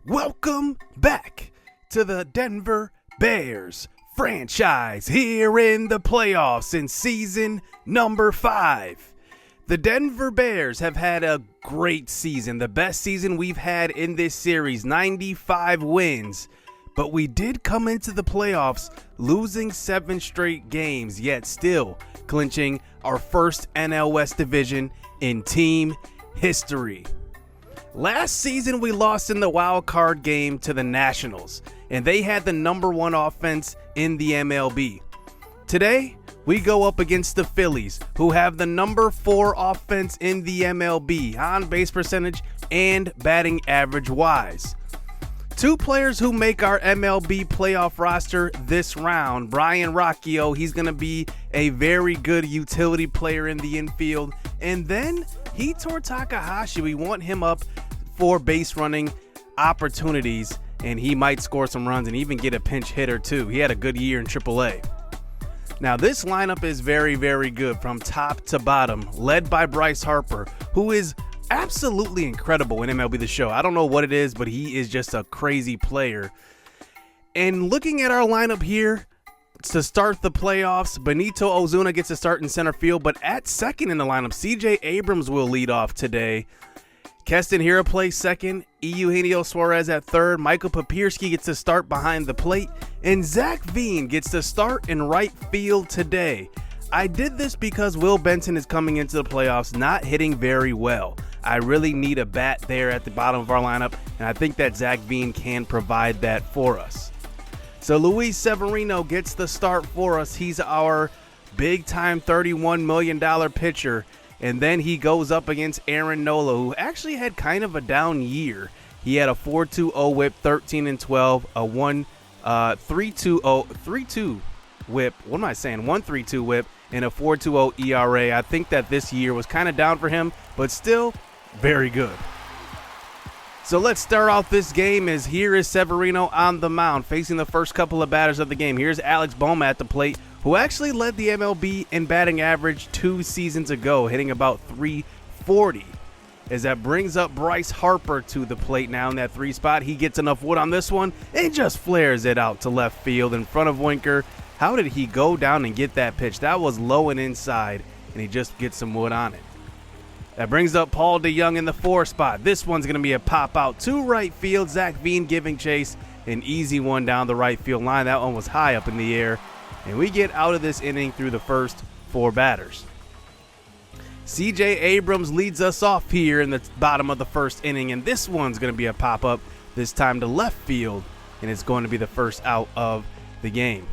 Welcome back to the Denver Bears franchise here in the playoffs in season number 5. The Denver Bears have had a great season, the best season we've had in this series, 95 wins. But we did come into the playoffs losing 7 straight games, yet still clinching our first NL West division in team history. Last season, we lost in the wild card game to the Nationals, and they had the number 1 offense in the MLB. Today, we go up against the Phillies, who have the number 4 offense in the MLB, on base percentage and batting average wise. 2 players who make our MLB playoff roster this round. Brian Rocchio, he's going to be a very good utility player in the infield. And then Hitor Takahashi, we want him up for base running opportunities, and he might score some runs and even get a pinch hitter too. He had a good year in AAA. Now this lineup is very, very good from top to bottom, led by Bryce Harper, who is absolutely incredible in MLB The Show. I don't know what it is, but he is just a crazy player. And looking at our lineup here to start the playoffs, Benito Ozuna gets a start in center field, but at second in the lineup, CJ Abrams will lead off today. Keston Hiura plays second, Eugenio Suarez at third, Michael Papierski gets to start behind the plate, and Zach Veen gets to start in right field today. I did this because Will Benson is coming into the playoffs not hitting very well. I really need a bat there at the bottom of our lineup, and I think that Zach Veen can provide that for us. So Luis Severino gets the start for us. He's our big-time $31 million pitcher. And then he goes up against Aaron Nola, who actually had kind of a down year. He had a 4.20 whip, 13-12, a 1.320 whip. What am I saying? 1.32 whip and a 4.20 ERA. I think that this year was kind of down for him, but still very good. So let's start off this game as here is Severino on the mound facing the first couple of batters of the game. Here's Alex Boma at the plate, who actually led the MLB in batting average 2 seasons ago, hitting about .340. As that brings up Bryce Harper to the plate now in that 3 spot. He gets enough wood on this one and just flares it out to left field in front of Winker. How did he go down and get that pitch? That was low and inside, and he just gets some wood on it. That brings up Paul DeJong in the 4 spot. This one's going to be a pop out to right field. Zach Veen giving chase. An easy one down the right field line. That one was high up in the air. And we get out of this inning through the first 4 batters. CJ Abrams leads us off here in the bottom of the first inning. And this one's going to be a pop up, this time to left field. And it's going to be the first out of the game.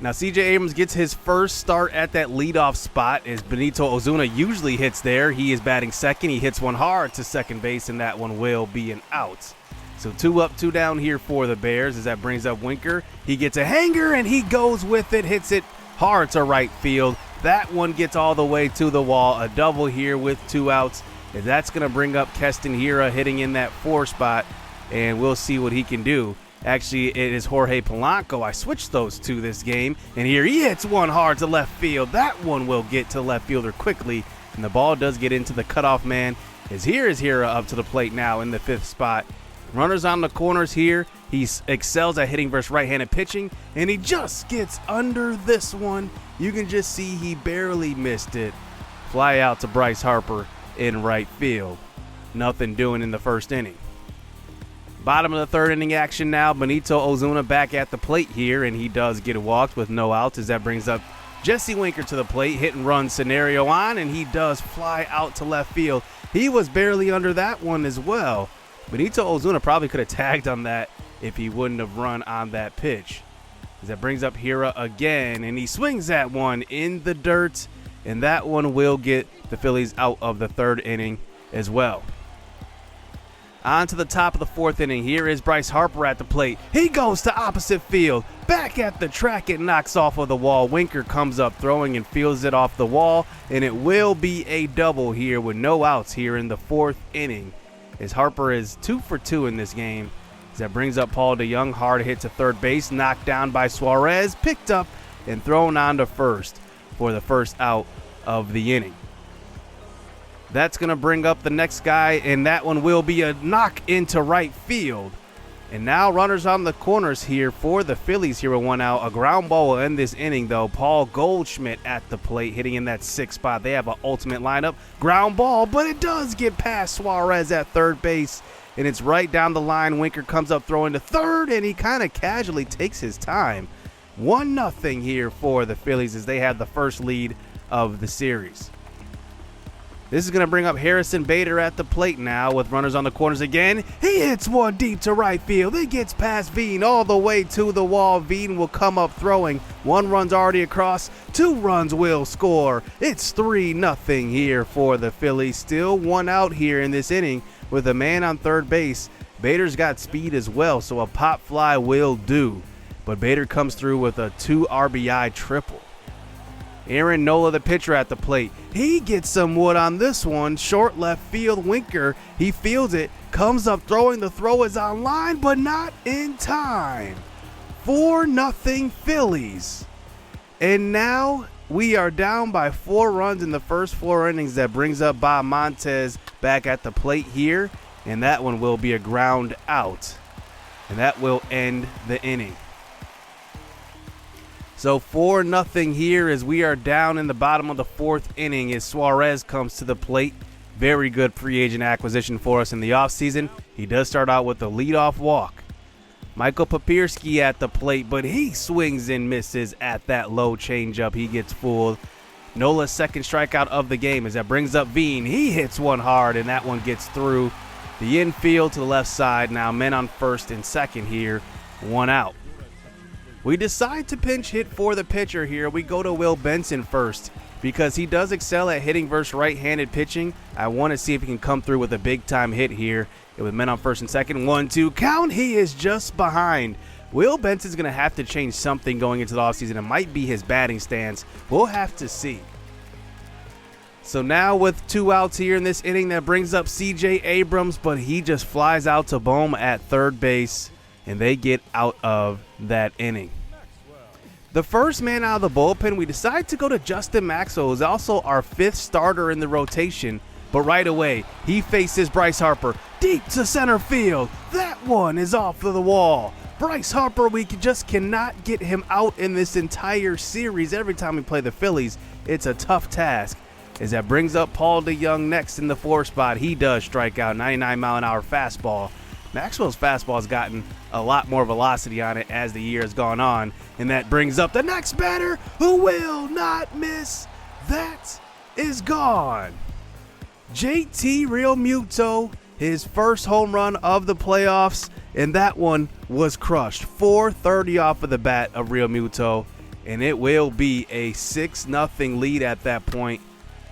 Now, CJ Abrams gets his first start at that leadoff spot as Benito Ozuna usually hits there. He is batting second. He hits one hard to second base, and that one will be an out. So 2 up, 2 down here for the Bears as that brings up Winker. He gets a hanger, and he goes with it, hits it hard to right field. That one gets all the way to the wall. A double here with 2 outs. And that's going to bring up Keston Hiura hitting in that 4 spot, and we'll see what he can do. Actually, it is Jorge Polanco. I switched those 2 this game, and here he hits one hard to left field. That one will get to left fielder quickly, and the ball does get into the cutoff man. As here is Hiura up to the plate now in the 5th spot. Runners on the corners here. He excels at hitting versus right-handed pitching, and he just gets under this one. You can just see he barely missed it. Fly out to Bryce Harper in right field. Nothing doing in the first inning. Bottom of the 3rd inning action now. Benito Ozuna back at the plate here, and he does get walked with no outs as that brings up Jesse Winker to the plate. Hit and run scenario on, and he does fly out to left field. He was barely under that one as well. Benito Ozuna probably could have tagged on that if he wouldn't have run on that pitch. As that brings up Hiura again, and he swings that one in the dirt, and that one will get the Phillies out of the 3rd inning as well. On to the top of the 4th inning. Here is Bryce Harper at the plate. He goes to opposite field. Back at the track, it knocks off of the wall. Winker comes up throwing and fields it off the wall, and it will be a double here with no outs here in the 4th inning. As Harper is 2 for 2 in this game. As that brings up Paul DeJong. Hard hit to third base. Knocked down by Suarez. Picked up and thrown on to first for the first out of the inning. That's going to bring up the next guy, and that one will be a knock into right field. And now runners on the corners here for the Phillies here with one out. A ground ball will end this inning, though. Paul Goldschmidt at the plate, hitting in that 6th spot. They have an ultimate lineup. Ground ball, but it does get past Suarez at third base, and it's right down the line. Winker comes up throwing to third, and he kind of casually takes his time. 1-0 here for the Phillies as they have the first lead of the series. This is going to bring up Harrison Bader at the plate now with runners on the corners again. He hits one deep to right field. It gets past Veen all the way to the wall. Veen will come up throwing. 1 run's already across. 2 runs will score. It's 3-0 here for the Phillies. Still 1 out here in this inning with a man on third base. Bader's got speed as well, so a pop fly will do. But Bader comes through with a 2 RBI triple. Aaron Nola, the pitcher, at the plate. He gets some wood on this one. Short left field. Winker, he fields it, comes up throwing. The throw is on line, but not in time. 4-0 Phillies. And now we are down by 4 runs in the first 4 innings. That brings up Bob Montez back at the plate here. And that one will be a ground out. And that will end the inning. So 4-0 here as we are down in the bottom of the 4th inning as Suarez comes to the plate. Very good free agent acquisition for us in the offseason. He does start out with a leadoff walk. Michael Papierski at the plate, but he swings and misses at that low changeup. He gets fooled. Nola's second strikeout of the game as that brings up Veen. He hits one hard, and that one gets through the infield to the left side. Now men on first and second here, 1 out. We decide to pinch hit for the pitcher here. We go to Will Benson first because he does excel at hitting versus right-handed pitching. I want to see if he can come through with a big-time hit here. With men on first and second, 1-2 count. He is just behind. Will Benson's going to have to change something going into the offseason. It might be his batting stance. We'll have to see. So now with 2 outs here in this inning, that brings up C.J. Abrams, but he just flies out to Bohm at third base, and they get out of that inning. The first man out of the bullpen, we decide to go to Justin Maxwell, who's also our 5th starter in the rotation. But right away, he faces Bryce Harper deep to center field. That one is off of the wall. Bryce Harper, we just cannot get him out in this entire series. Every time we play the Phillies, it's a tough task. As that brings up Paul DeYoung next in the 4th spot. He does strike out, 99-mile-an-hour fastball. Maxwell's fastball has gotten a lot more velocity on it as the year has gone on. And that brings up the next batter who will not miss. That is gone. JT Realmuto, his first home run of the playoffs, and that one was crushed. 430 off of the bat of Realmuto, and it will be a 6-0 lead at that point.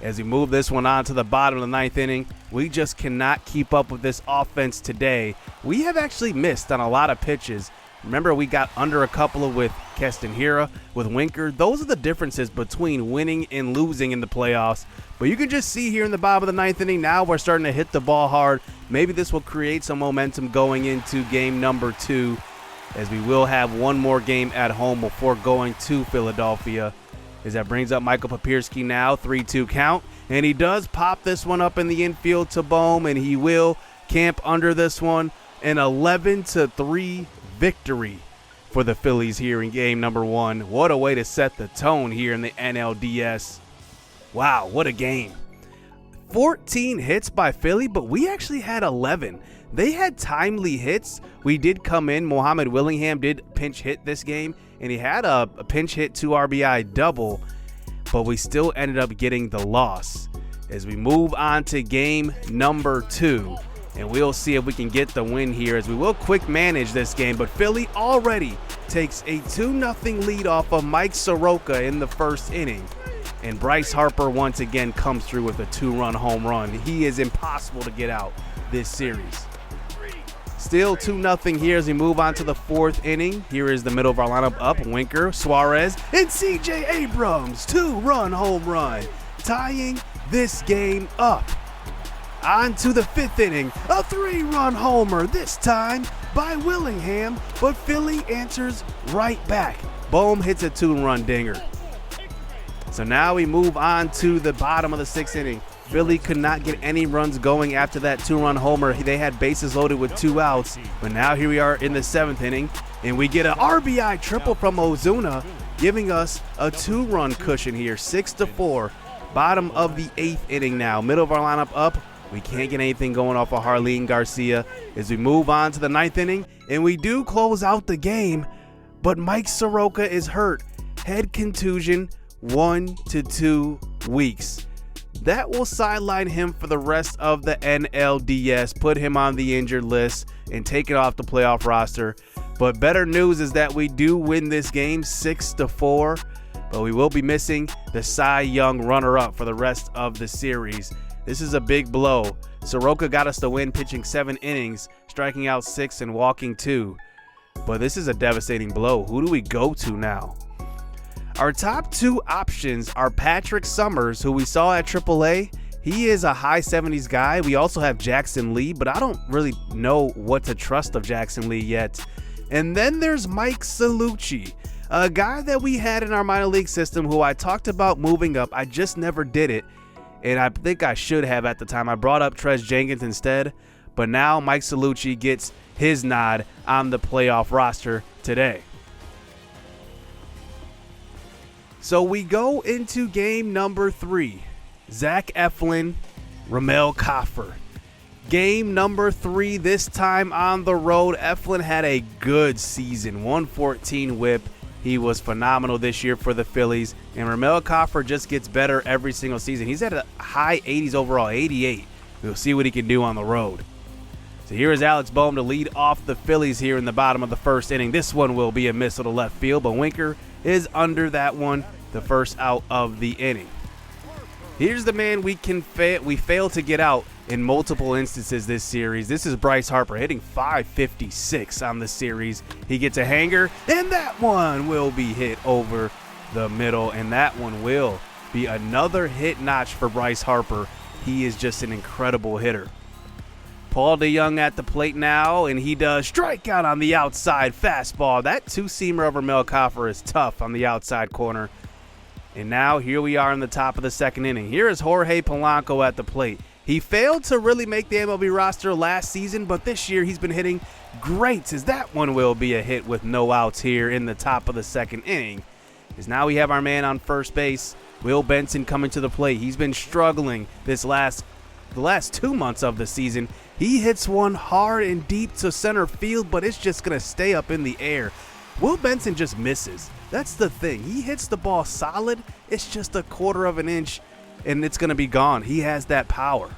As we move this one on to the bottom of the 9th inning, we just cannot keep up with this offense today. We have actually missed on a lot of pitches. Remember, we got under a couple with Keston Hiura, with Winker. Those are the differences between winning and losing in the playoffs. But you can just see here in the bottom of the 9th inning, now we're starting to hit the ball hard. Maybe this will create some momentum going into game number 2, as we will have one more game at home before going to Philadelphia. As that brings up Michael Papierski now, 3-2 count. And he does pop this one up in the infield to Bohm, and he will camp under this one. An 11-3 victory for the Phillies here in game number 1. What a way to set the tone here in the NLDS. Wow, what a game. 14 hits by Philly, but we actually had 11. They had timely hits. We did come in. Mohamed Willingham did pinch hit this game, and he had a pinch hit 2 RBI double, but we still ended up getting the loss. As we move on to game number 2, and we'll see if we can get the win here, as we will quick manage this game. But Philly already takes a 2-0 lead off of Mike Soroka in the first inning. And Bryce Harper once again comes through with a 2-run home run. He is impossible to get out this series. Still 2-0 here as we move on to the 4th inning. Here is the middle of our lineup up. Winker, Suarez, and C.J. Abrams. 2-run home run, tying this game up. On to the 5th inning. A 3-run homer, this time by Willingham, but Philly answers right back. Bohm hits a 2-run dinger. So now we move on to the bottom of the 6th inning. Philly could not get any runs going after that 2-run homer. They had bases loaded with 2 outs, but now here we are in the 7th inning, and we get an RBI triple from Ozuna, giving us a 2-run cushion here, 6-4. Bottom of the 8th inning now, middle of our lineup up. We can't get anything going off of Jarlin Garcia as we move on to the 9th inning, and we do close out the game, but Mike Soroka is hurt. Head contusion, 1 to 2 weeks. That will sideline him for the rest of the NLDS, put him on the injured list, and take it off the playoff roster. But better news is that we do win this game 6-4, but we will be missing the Cy Young runner-up for the rest of the series. This is a big blow. Soroka got us the win, pitching 7 innings, striking out 6 and walking 2. But this is a devastating blow. Who do we go to now? Our top 2 options are Patrick Summers, who we saw at AAA. He is a high 70s guy. We also have Jackson Lee, but I don't really know what to trust of Jackson Lee yet. And then there's Mike Salucci, a guy that we had in our minor league system who I talked about moving up. I just never did it, and I think I should have at the time. I brought up Trez Jenkins instead, but now Mike Salucci gets his nod on the playoff roster today. So we go into game number 3. Zach Eflin, Ramel Koffer. Game number 3, this time on the road. Eflin had a good season, 114 whip. He was phenomenal this year for the Phillies. And Ramel Koffer just gets better every single season. He's at a high 80s overall, 88. We'll see what he can do on the road. So here is Alex Bohm to lead off the Phillies here in the bottom of the 1st inning. This one will be a missile to left field, but Winker is under that one, the first out of the inning. Here's the man we fail to get out in multiple instances this series. This is Bryce Harper hitting .556 on the series. He gets a hanger, and that one will be hit over the middle, and that one will be another hit notch for Bryce Harper. He is just an incredible hitter. Paul DeJong at the plate now, and he does strike out on the outside fastball. That 2-seamer of Ramel Koffer is tough on the outside corner. And now here we are in the top of the 2nd inning. Here is Jorge Polanco at the plate. He failed to really make the MLB roster last season, but this year he's been hitting great, as that one will be a hit with no outs here in the top of the 2nd inning. As now we have our man on first base, Will Benson, coming to the plate. He's been struggling the last 2 months of the season. He hits one hard and deep to center field, but it's just going to stay up in the air. Will Benson just misses. That's the thing. He hits the ball solid. It's just a 1/4 of an inch, and it's going to be gone. He has that power.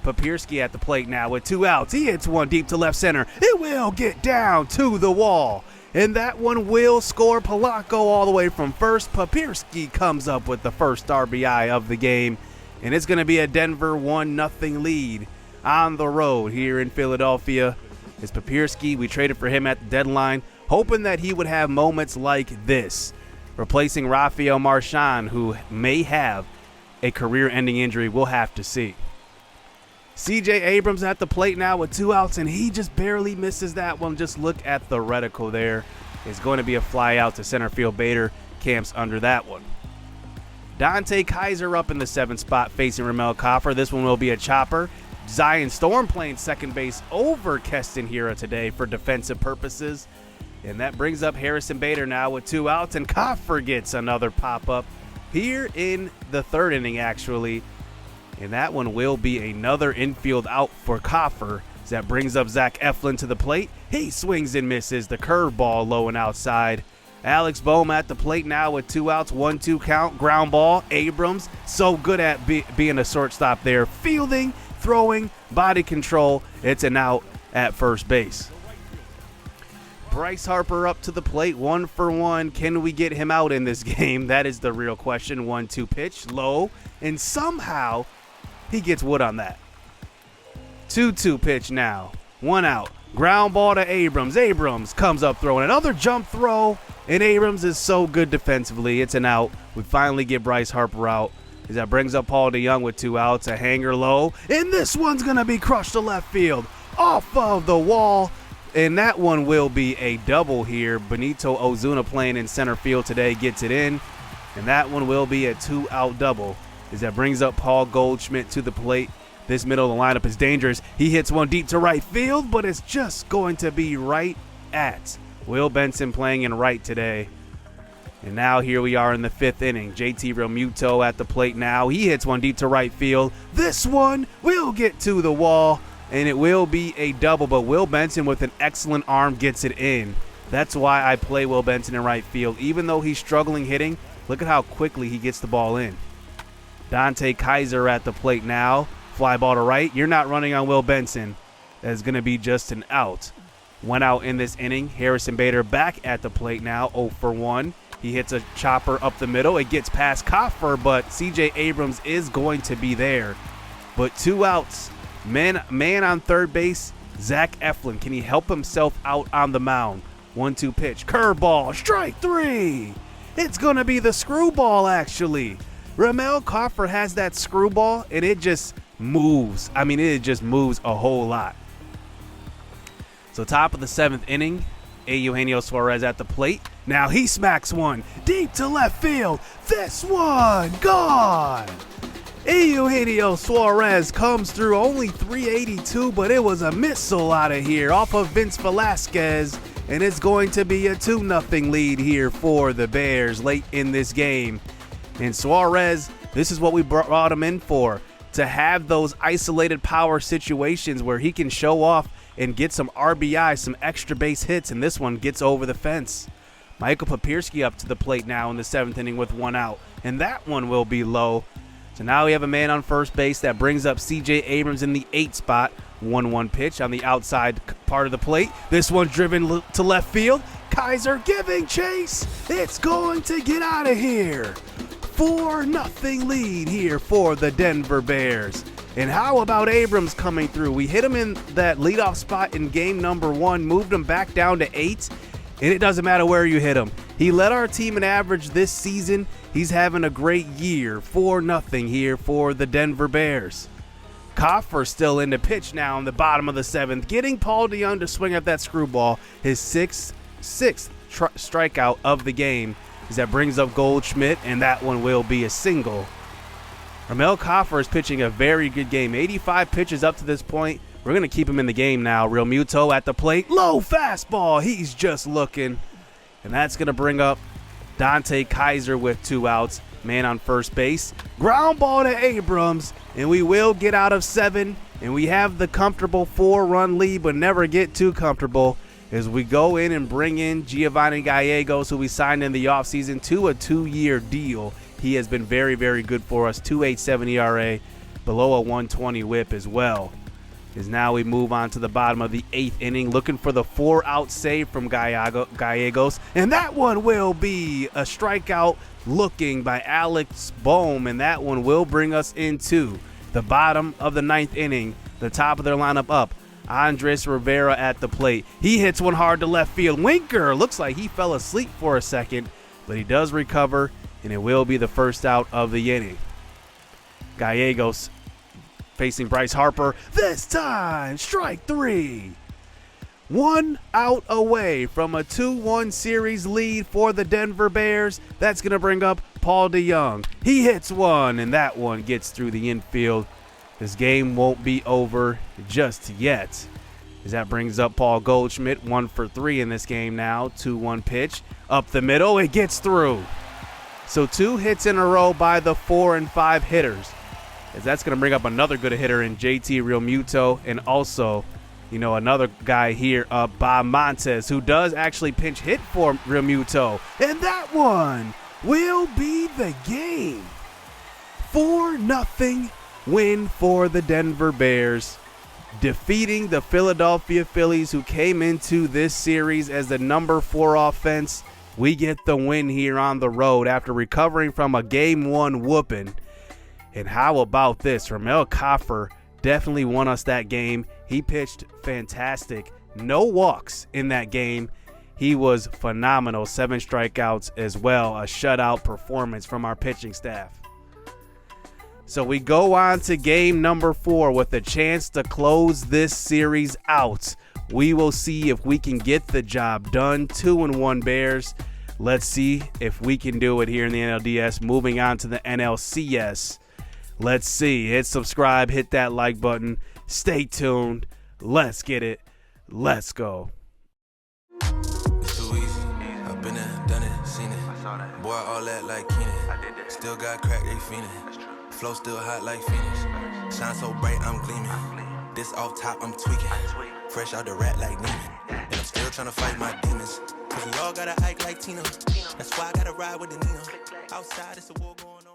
Papierski at the plate now with 2 outs. He hits one deep to left center. It will get down to the wall, and that one will score. Polanco all the way from first. Papierski comes up with the first RBI of the game, and it's going to be a Denver 1-0 lead on the road here in Philadelphia. It's Papierski. We traded for him at the deadline, hoping that he would have moments like this, replacing Rafael Marchand, who may have a career-ending injury. We'll have to see. C.J. Abrams at the plate now with 2 outs, and he just barely misses that one. Just look at the reticle there. It's going to be a fly out to center field. Bader camps under that one. Dante Kaiser up in the 7th spot facing Ramel Koffer. This one will be a chopper. Zion Storm playing second base over Keston Hiura today for defensive purposes. And that brings up Harrison Bader now with 2 outs, and Koffer gets another pop-up here in the 3rd inning, actually. And that one will be another infield out for Koffer. That brings up Zach Eflin to the plate. He swings and misses the curveball low and outside. Alex Bohm at the plate now with 2 outs, 1-2 count, ground ball. Abrams, so good at being a shortstop there. Fielding, throwing, body control. It's an out at first base. Bryce Harper up to the plate, 1 for 1. Can we get him out in this game? That is the real question. 1-2 pitch, low, and somehow he gets wood on that. 2-2 pitch now, 1 out. Ground ball to Abrams. Abrams comes up throwing another jump throw, and Abrams is so good defensively. It's an out. We finally get Bryce Harper out. As that brings up Paul DeJong with 2 outs, a hanger low, and this one's going to be crushed to left field off of the wall, and that one will be a double here. Benito Ozuna playing in center field today gets it in, and that one will be a 2-out double as that brings up Paul Goldschmidt to the plate. This middle of the lineup is dangerous. He hits one deep to right field, but it's just going to be right at Will Benson playing in right today. And now here we are in the 5th inning. JT Realmuto at the plate now. He hits one deep to right field. This one will get to the wall, and it will be a double, but Will Benson with an excellent arm gets it in. That's why I play Will Benson in right field. Even though he's struggling hitting, look at how quickly he gets the ball in. Dante Kaiser at the plate now. Fly ball to right. You're not running on Will Benson. That's going to be just an out. 1 out in this inning. Harrison Bader back at the plate now, 0 for 1. He hits a chopper up the middle. It gets past Koffer, but CJ Abrams is going to be there. But 2 outs. Man on third base, Zach Eflin. Can he help himself out on the mound? 1-2 pitch. Curveball. Strike 3. It's going to be the screwball, actually. Ramel Koffer has that screwball, and it just moves. I mean, it just moves a whole lot. So top of the 7th inning, Eugenio Suarez at the plate. Now he smacks one deep to left field. This one gone. Eugenio Suarez comes through, only 382, but it was a missile out of here off of Vince Velasquez, and it's going to be a 2-0 lead here for the Bears late in this game. And Suarez, this is what we brought him in for, to have those isolated power situations where he can show off and get some RBI, some extra base hits, and this one gets over the fence. Michael Papierski up to the plate now in the 7th inning with 1 out, and that one will be low. So now we have a man on first base. That brings up CJ Abrams in the 8th spot. 1-1 pitch on the outside part of the plate. This one's driven to left field. Kaiser giving chase. It's going to get out of here. 4-0 lead here for the Denver Bears. And how about Abrams coming through? We hit him in that leadoff spot in game number 1, moved him back down to 8, and it doesn't matter where you hit him. He led our team in average this season. He's having a great year. 4-0 here for the Denver Bears. Koffer still in the pitch now in the bottom of the 7th, getting Paul DeJong to swing at that screwball, his sixth strikeout of the game. As that brings up Goldschmidt, and that one will be a single. Ramel Koffer is pitching a very good game. 85 pitches up to this point. We're going to keep him in the game now. Realmuto at the plate. Low fastball. He's just looking. And that's going to bring up Dante Kaiser with 2 outs. Man on first base. Ground ball to Abrams. And we will get out of 7. And we have the comfortable 4-run lead, but never get too comfortable as we go in and bring in Giovanni Gallegos, who we signed in the offseason, to a 2-year deal. He has been very, very good for us. 2.87 ERA, below a 120 whip as well. As now we move on to the bottom of the 8th inning, looking for the 4-out save from Gallegos. And that one will be a strikeout looking by Alex Bohm, and that one will bring us into the bottom of the 9th inning, the top of their lineup up. Andres Rivera at the plate. He hits one hard to left field. Winker looks like he fell asleep for a second, but he does recover, and it will be the first out of the inning. Gallegos facing Bryce Harper. This time, strike 3. 1 out away from a 2-1 series lead for the Denver Bears. That's going to bring up Paul DeJong. He hits one, and that one gets through the infield. This game won't be over just yet. As that brings up Paul Goldschmidt, 1 for 3 in this game now. 2-1 pitch. Up the middle, it gets through. So 2 hits in a row by the 4 and 5 hitters. As that's going to bring up another good hitter in JT Realmuto, and also, another guy here, Bob Montez, who does actually pinch hit for Realmuto. And that one will be the game. 4-0 win for the Denver Bears, defeating the Philadelphia Phillies, who came into this series as the number 4 offense. We get the win here on the road after recovering from a Game 1 whooping. And how about this? Ramel Koffer definitely won us that game. He pitched fantastic. No walks in that game. He was phenomenal. 7 strikeouts as well. A shutout performance from our pitching staff. So we go on to game number 4 with a chance to close this series out. We will see if we can get the job done. 2-1 Bears. Let's see if we can do it here in the NLDS. Moving on to the NLCS. Let's see. Hit subscribe, hit that like button. Stay tuned. Let's get it. Let's go. It's too easy. I've been there, done it, seen it. Boy, all that like Keenan. Still got crack, they fiendin'. Flow still hot like Phoenix. Shine so bright, I'm gleaming. This off top, I'm tweaking. Fresh out the rat like Neiman. And I'm still trying to fight my demons. Cause we all gotta act like Tina. That's why I gotta ride with the Nina. Outside, it's a war going on.